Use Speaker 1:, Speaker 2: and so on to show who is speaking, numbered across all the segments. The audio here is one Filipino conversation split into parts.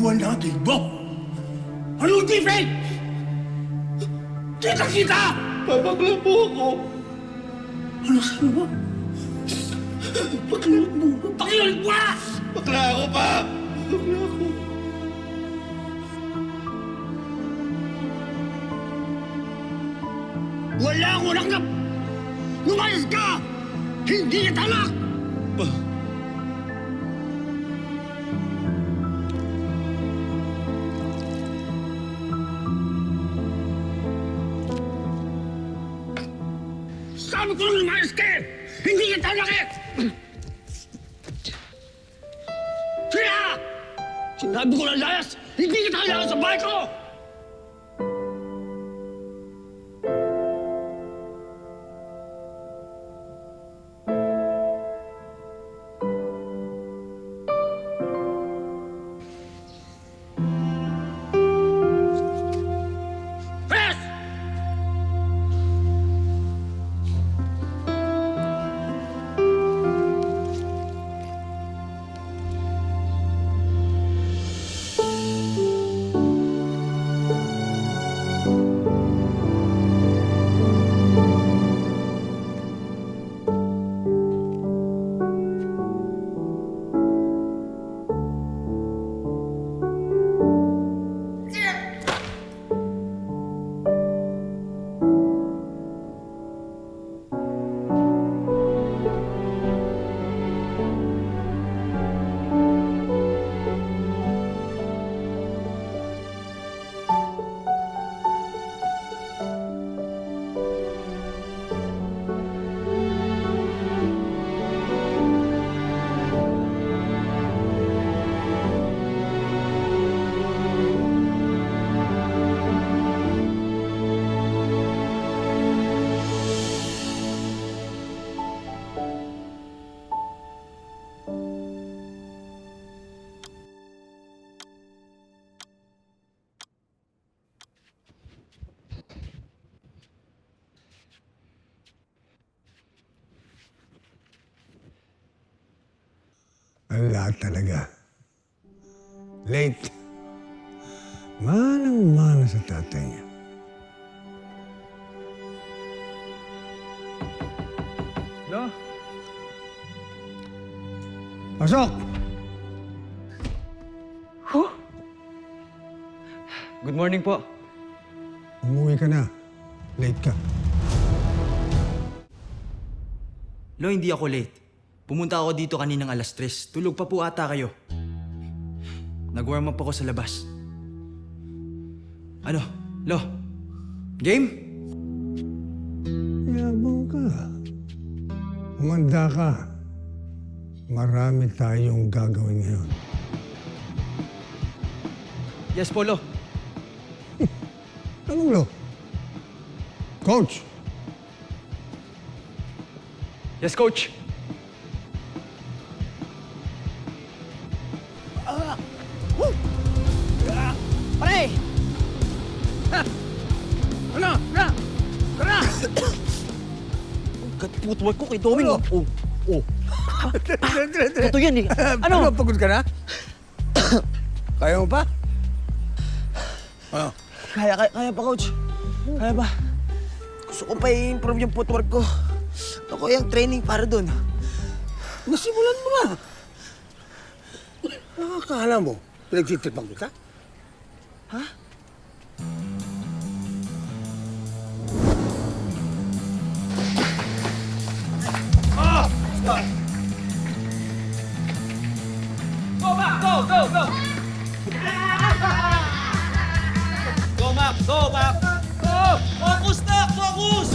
Speaker 1: Liwanagin mo! Anong defect? Kita-kita!
Speaker 2: Babakla po ako.
Speaker 1: Ano sabi mo? Pakiulit mo! Pakiulit mo!
Speaker 2: Bakla ako pa! Bakla ako.
Speaker 1: Wala akong ranggap! Lumayas ka! Hindi kita anak!
Speaker 2: Pa.
Speaker 1: Sabi ko lang lumayas ka! Hindi kita anak eh! Kaya! Sinabi ko lang layas! Hindi kita kailangan sa bahay ko! Yes!
Speaker 3: Ang lahat talaga. Late. Manang-mana sa tatay niya. Lo? Pasok!
Speaker 4: Good morning po.
Speaker 3: Umuwi ka na. Late ka.
Speaker 4: Lo, hindi ako late. Pumunta ako dito kaninang 3:00. Tulog pa po ata kayo. Nag-warm up ako sa labas. Ano? Lo? Game?
Speaker 3: Yabang ka. Umanda ka. Marami tayong gagawin ngayon.
Speaker 4: Yes po, Lo.
Speaker 3: Anong lo? Coach!
Speaker 4: Yes, Coach.
Speaker 1: Pare! Ano? Na! Tara!
Speaker 5: Footwork ko kay Doming.
Speaker 3: Ano?
Speaker 5: Oh. Ito yan eh.
Speaker 3: Ano? Pagod ka na? Kaya mo pa? Ano?
Speaker 5: Kaya pa, Coach. Kaya pa. Gusto ko pa i-improve yung footwork ko. Ako yung training para dun.
Speaker 3: Nasimulan mo na. Nakakala mo, pinagtitripan kita?
Speaker 5: Ha?
Speaker 2: Go back! Go! Go! Go! Go back! Go back! Go! Focus na! Focus!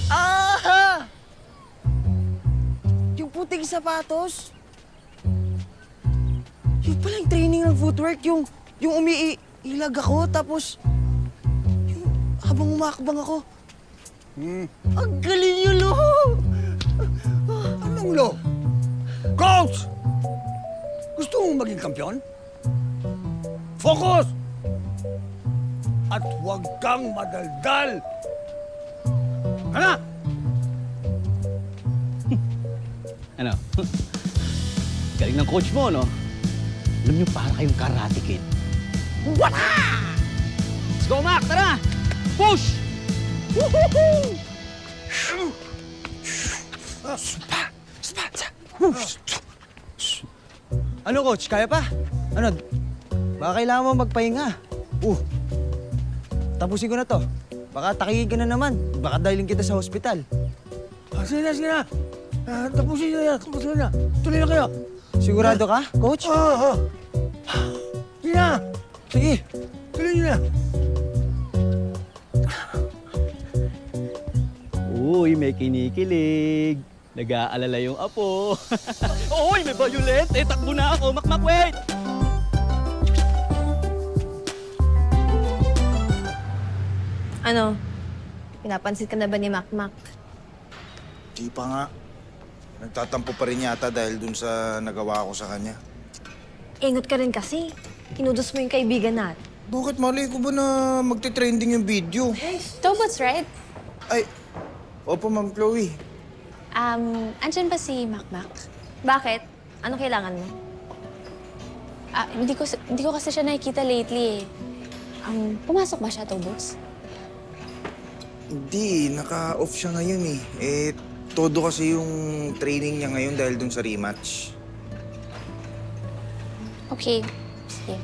Speaker 5: Ah! Yung puting sapatos. Yung palang training ng footwork, yung umiilag ako, tapos yung habang umakbang ako. Ang galing yun, Lo!
Speaker 3: Anong lo? Coach! Gusto mong maging kampiyon? Focus! At huwag kang madaldal! Hala!
Speaker 5: Ano? Galing ng coach mo, no?
Speaker 6: Alam niyo, para kayong Karate Kid.
Speaker 2: Let's go, Mac! Tara! Push!
Speaker 5: Ano, coach? Kaya pa? Ano? Baka kailangan mo magpahinga. Tapusin ko na to. Baka takihin ka na naman. Baka dalhin kita sa hospital.
Speaker 3: Sige na, sige na. Tapusin nyo yan, tapusin na. Tuloy na kayo.
Speaker 5: Sigurado ka, coach?
Speaker 3: Oo. Sige na,
Speaker 5: Sige.
Speaker 3: tuloy nyo na.
Speaker 6: Uy, may kinikilig. Nag-aalala yung apo. Uy, may violet. Takbo na ako. Makmak, wait!
Speaker 7: Ano? Pinapansin ka na ba ni Makmak?
Speaker 8: Di pa nga. Nagtatampo pa rin yata dahil dun sa nagawa ko sa kanya.
Speaker 7: Ingot ka rin kasi. Kinudos mo yung kaibigan natin.
Speaker 8: Bakit malay ko ba na magte-trending yung video?
Speaker 9: Tobots, right?
Speaker 8: Ay, opo Ma'am Chloe.
Speaker 9: Andyan ba si Makmak?
Speaker 7: Bakit? Ano kailangan mo?
Speaker 9: Hindi ko kasi siya nakikita lately eh. Pumasok ba siya, Tobots?
Speaker 8: Hindi, naka-off siya ngayon eh. Todo kasi yung training niya ngayon dahil dun sa rematch.
Speaker 9: Okay. Sige.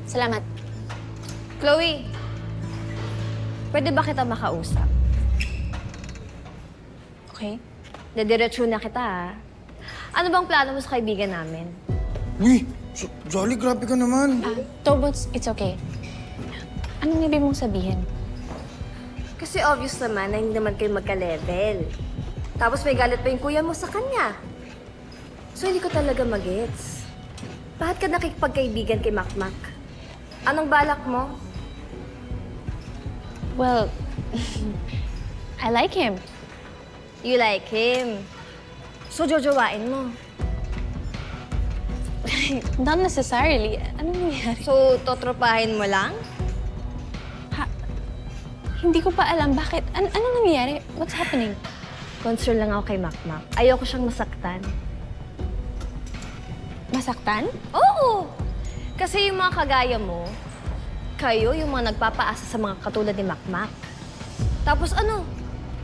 Speaker 9: Salamat.
Speaker 7: Chloe, pwede ba kita makausap?
Speaker 9: Okay.
Speaker 7: Nadiretso na kita, ha? Ano bang plano mo sa kaibigan namin?
Speaker 8: Uy, Jolly, grabe ka naman.
Speaker 9: Tobots, it's okay. Anong ibig mong sabihin?
Speaker 7: Kasi obvious naman na hindi naman kayo magka-level. Tapos may galit pa yung kuya mo sa kanya. So hindi ko talaga magets. Bakit ka nakikipagkaibigan kay Makmak? Anong balak mo?
Speaker 9: Well, I like him.
Speaker 7: You like him. So jojowain mo.
Speaker 9: Not necessarily. Anong nangyari?
Speaker 7: So totropahin mo lang?
Speaker 9: Hindi ko pa alam bakit. Ano nangyari? What's happening?
Speaker 7: Concern lang ako kay Makmak. Ayoko siyang masaktan.
Speaker 9: Masaktan?
Speaker 7: Oo! Kasi yung mga kagaya mo, kayo yung mga nagpapaasa sa mga katulad ni Makmak. Tapos ano?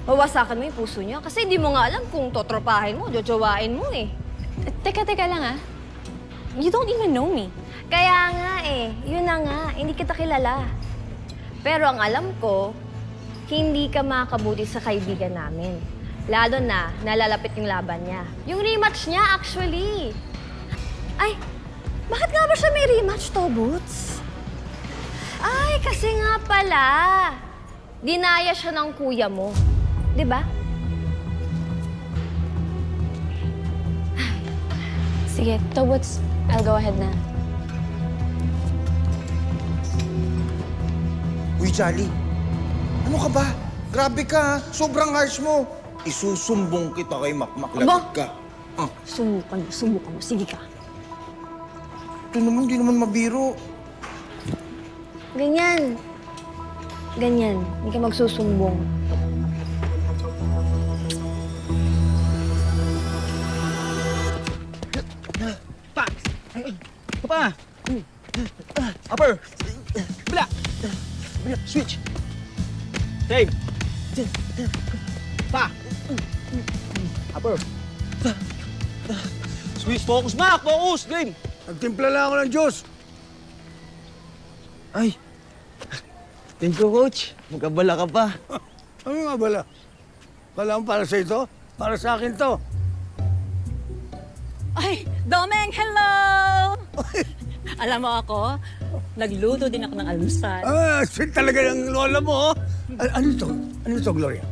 Speaker 7: Wawasakan mo yung puso niya kasi hindi mo nga alam kung totropahin mo, jojowain mo eh.
Speaker 9: Teka lang ah. You don't even know me.
Speaker 7: Kaya nga eh, yun na nga, hindi kita kilala. Pero ang alam ko, hindi ka makakabuti sa kaibigan namin. Lalo na, nalalapit yung laban niya. Yung rematch niya, actually. Ay, bakit nga ba siya may rematch, Tobots? Ay, kasi nga pala, dinaya siya ng kuya mo. Di ba?
Speaker 9: Sige, Tobots, I'll go ahead na.
Speaker 8: Uy, Jolly, ano ka ba? Grabe ka ha. Sobrang harsh mo. Isusumbong kita kay Makmak. Lagot ka.
Speaker 7: Subukan mo. Sige ka.
Speaker 8: Ito naman, di naman mabiro.
Speaker 7: Ganyan. Hindi ka magsusumbong.
Speaker 5: Pa! Upper! Bila! Switch!
Speaker 6: Save!
Speaker 5: Pa! Upper!
Speaker 6: Switch, focus, Mac! Focus! Game!
Speaker 3: Nagtimpla lang ako ng Diyos.
Speaker 5: Ay! Thank you, coach. Magkabala ka pa.
Speaker 3: Ano nga bala? Kala mo para sa ito? Para sa akin to.
Speaker 10: Ay, Domeng, hello! Alam mo ako, nagluto din ako ng almusal.
Speaker 3: Sweet talaga ng lola mo. Ano ito? Ano ito, Gloria?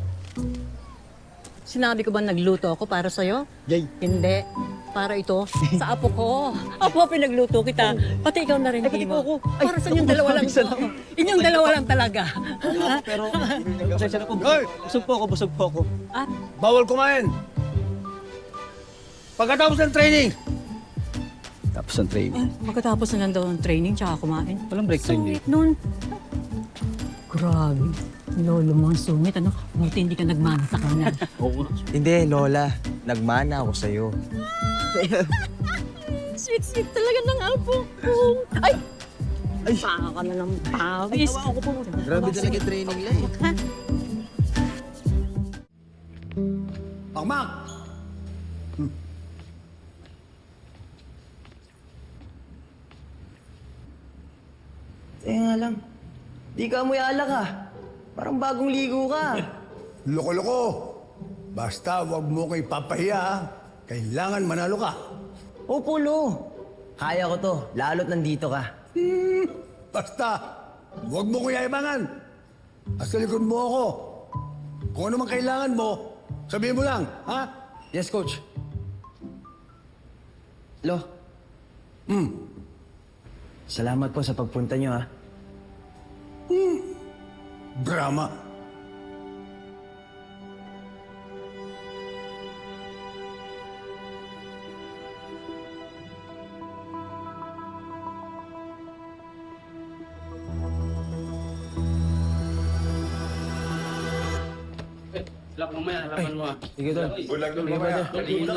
Speaker 10: Sinabi ko ba nagluto ako para sa'yo?
Speaker 3: Jay.
Speaker 10: Hindi. Para ito, sa apo ko. Apo, pinagluto kita. Pati ikaw na rin, Himo. Para sa inyong dalawa lang to. Inyong dalawa lang talaga.
Speaker 6: Pero, pasensya na po.
Speaker 3: Hoy!
Speaker 6: Busog po ako.
Speaker 10: At
Speaker 3: Bawal kumain. Pagkatapos ng training.
Speaker 6: Tapos ang training.
Speaker 10: pagkatapos na lang daw ng training, tsaka kumain.
Speaker 6: Walang break time
Speaker 10: Sungit nun. Grabe. Lolo mo ang sungit, ano? Buti hindi ka nagmana sa kanya.
Speaker 6: Oo.
Speaker 5: Hindi, Lola. Nagmana ako sa'yo.
Speaker 10: Sweet talaga ng apo ko. Ay! Ay! Paka ka na ng pawis.
Speaker 5: Grabe talaga training nila eh.
Speaker 3: Makmak!
Speaker 5: Teka nga lang. Di ka amoy alak ah. Parang bagong ligo ka.
Speaker 3: Loko-loko! Basta wag mo ko ipapahiya, ha? Kailangan manalo ka.
Speaker 5: Opo, Lo. Kaya ko to, lalo't nandito ka.
Speaker 3: Basta, wag mo ko yayabangan. Nasa likod mo ako. Kung ano man kailangan mo, sabihin mo lang, ha?
Speaker 5: Yes, Coach. Lo. Salamat po sa pagpunta nyo, ha?
Speaker 3: Drama.
Speaker 2: Slap mamaya, halaman mo ah.
Speaker 5: Sige, Tol.
Speaker 8: Bulag doon mamaya.
Speaker 5: Thank you.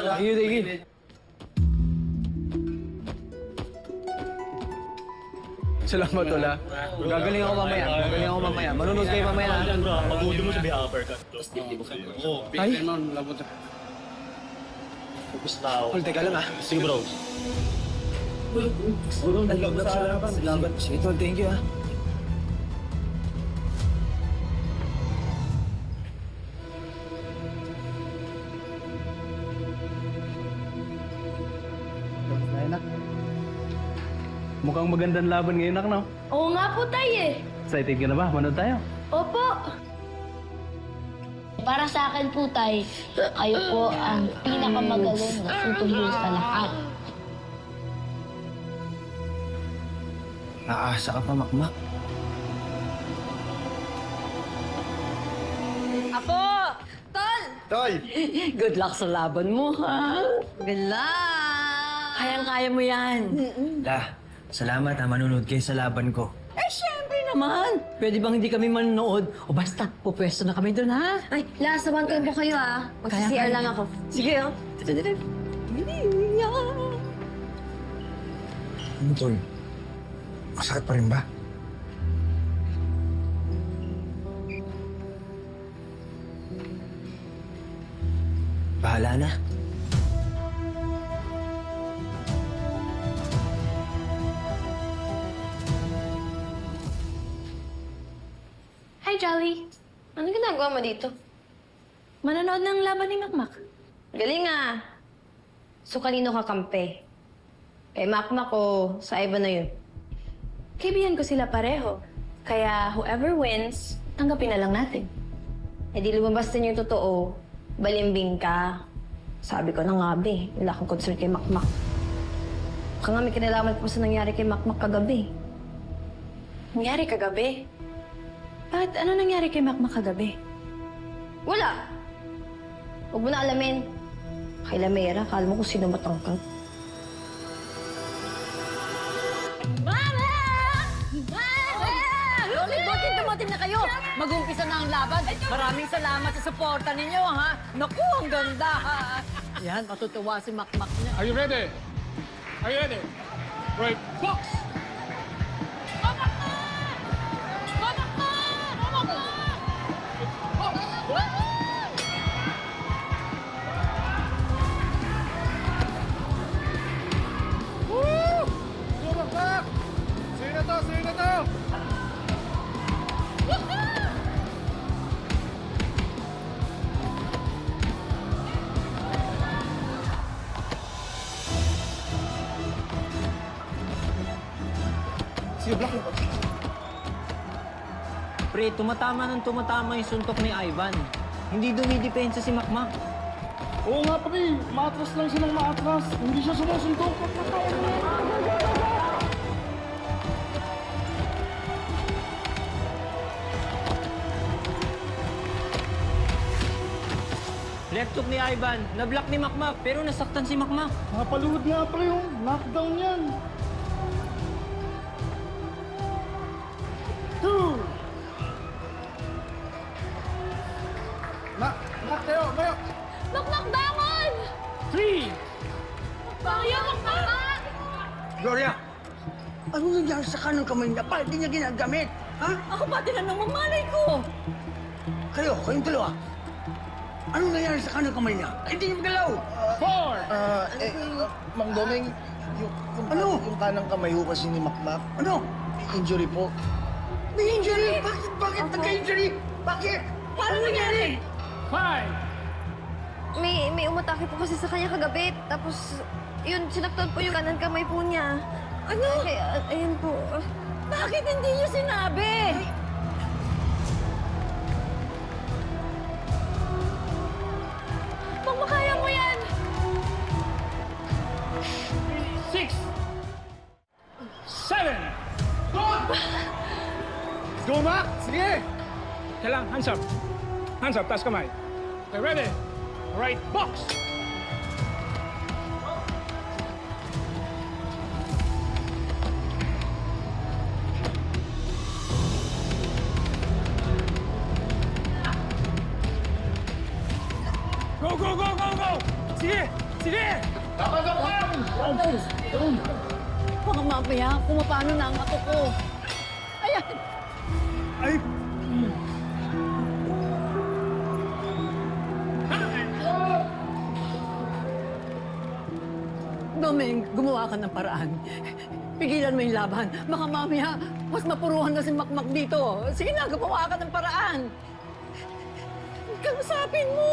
Speaker 5: Salamat, Tol, ha? Gagaling ako mamaya. Manunod kayo mamaya, ha?
Speaker 2: Pag-uwi mo sa uppercut. Oo, big time nun, labot.
Speaker 5: Tol, teka lang, ha?
Speaker 2: Sige bro.
Speaker 5: Salamat. Sige, Tol. Thank you, ha?
Speaker 6: Mukhang magandang laban ngayon, nak, no?
Speaker 7: Oo nga po, Tay eh.
Speaker 6: Excited ka na ba? Manood tayo.
Speaker 7: Opo.
Speaker 9: Para sa akin po, Tay, kayo po ang pinakamagaling na tutuloy sa lahat.
Speaker 5: Aasa ka pa, Makmak.
Speaker 10: Apo!
Speaker 7: Tol!
Speaker 8: Toy!
Speaker 10: Good luck sa laban mo, ha?
Speaker 7: Good luck!
Speaker 10: Kayang-kaya mo yan.
Speaker 5: La, salamat, ha? Manunod kayo sa laban ko.
Speaker 10: Eh, syempre naman. Pwede bang hindi kami manonood? O basta, pupwesto na kami doon, ha?
Speaker 7: Ay, last naman kayo po kayo ah. Mag-CR lang ako.
Speaker 10: Sige, oh.
Speaker 8: Ano, Tol? Masakit pa rin ba?
Speaker 5: Bahala na.
Speaker 7: Hi, Jolly. Ano ginagawa mo dito?
Speaker 9: Manonood ng laban ni Makmak.
Speaker 7: Galing ah. So, kanino ka kampe? Kay Makmak o sa Ivan na yun?
Speaker 9: Kaibigan ko sila pareho. Kaya whoever wins, tanggapin na lang natin.
Speaker 7: Eh di lumabas din yung totoo. Balimbing ka. Sabi ko na nga, be. Wala kang concern kay Makmak. Baka nga may kinalaman pa sa nangyari kay Makmak kagabi.
Speaker 9: Nangyari kagabi? Bakit ano nangyari kay Makmak kagabi?
Speaker 7: Wala! Huwag mo na alamin. Kay Lamera, kala mo kung sino matangkang.
Speaker 10: Bakit dumating na kayo? Mag-umpisa na ang laban. Maraming salamat sa suporta ninyo, ha? Naku, ang ganda, ha? Yan, matutuwa si Makmak niya.
Speaker 2: Are you ready? Are you ready? Right, box! Sige na to!
Speaker 5: Pre, tumatama yung suntok ni Ivan. Hindi dumidepensa si Makmak.
Speaker 2: Oo nga pre, maatras lang siya ng maatras. Hindi siya sumusuntok.
Speaker 5: Left hook ni Ivan, na-block ni Makmak, pero nasaktan si Makmak.
Speaker 2: Napalunod nga pre yung knockdown yan. 2! Nak tayo, tayo!
Speaker 9: Makmak, bangon!
Speaker 2: 3!
Speaker 9: Tayo, Makmak!
Speaker 3: Gloria, ano nangyari sa kanang kamay niya? Bakit di niya ginagamit? Ha?
Speaker 10: Ako ba tinanong mo malay ko?
Speaker 3: Kayong dalawa. Ano nangyari sa kanang kamay niya? Ay, hindi niya magalaw.
Speaker 8: Mang Domeng,
Speaker 3: Ano?
Speaker 8: yung kanang kamay ho kasi ni Makmak,
Speaker 3: Ano?
Speaker 8: injury po.
Speaker 3: May injury? Bakit nagka-injury? Bakit? Paano nangyari?
Speaker 7: May umatake po kasi sa kanya kagabi. Tapos, yun, sinaktan po yung kanan kamay po niya.
Speaker 10: Ano?
Speaker 7: Kaya, ayun po.
Speaker 10: Bakit hindi niyo sinabi?
Speaker 7: Makmakaya mo yan!
Speaker 1: 6, 7.
Speaker 3: Go, Mac! Sige!
Speaker 1: Kailangan, hands up. Hands up, taas kamay. Okay, ready? Right, box. Go, go, go, go, go! Sige! Sige!
Speaker 10: Mga mamaya, pumapano na ang ako ko. Ayan!
Speaker 1: Ay!
Speaker 10: Domeng, gumawa ka ng paraan. Pigilan mo yung laban. Baka mamaya, mas mapuruhan na si Makmak dito. Sige na, gumawa ka ng paraan. Kausapin mo!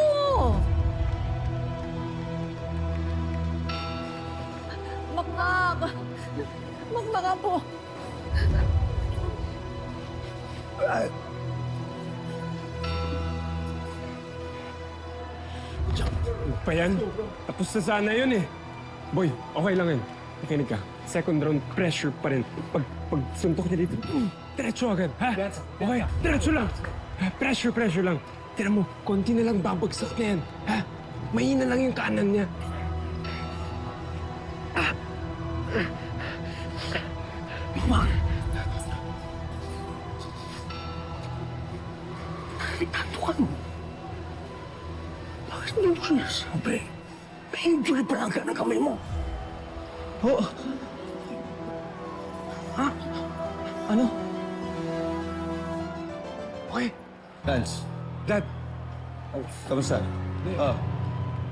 Speaker 10: Makmak! Makmak ka po.
Speaker 1: Pa yan? Tapos na sana yun eh. Boy, okay lang yun. Nakinig ka. Second round, pressure pa rin. Pag suntok niya dito, diretso agad, ha? Okay, diretso lang. Pressure lang. Tira mo, konti na lang babagsak na yan, ha? Mahina lang yung kanan niya.
Speaker 3: Tantukan mo. Bakit hindi mo sinasabi? May injury pa lang ng kamay mo.
Speaker 4: Oo.
Speaker 3: Ha?
Speaker 4: Ano?
Speaker 3: Okay.
Speaker 8: Lance,
Speaker 1: Dad,
Speaker 8: kamusta?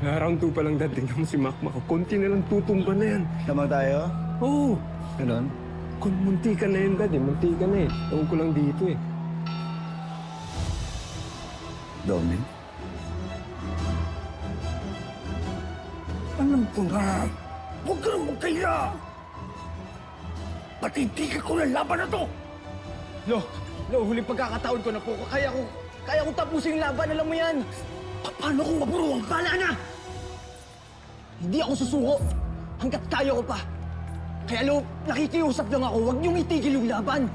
Speaker 1: round 2 pa lang, Dad. Tingnan mo si Makmak. Konti na lang tutumba na yan.
Speaker 8: Lamang tayo?
Speaker 1: Oo.
Speaker 8: Ganon?
Speaker 1: Kung munti ka na yun, Dad. Munti ka na eh. Tawag ko lang dito eh.
Speaker 8: Domeng?
Speaker 3: Alam ko na. Huwag ka nang magkaya. Patitigil ko ng laban na to.
Speaker 4: Lo, huling pagkakataon ko na po. Kaya kong tapusin yung laban, alam mo yan.
Speaker 3: Paano kung mapuruang bala na?
Speaker 4: Hindi ako susuko hanggat kaya ko pa. Kaya lo, nakikiusap lang ako, huwag niyong itigil yung laban.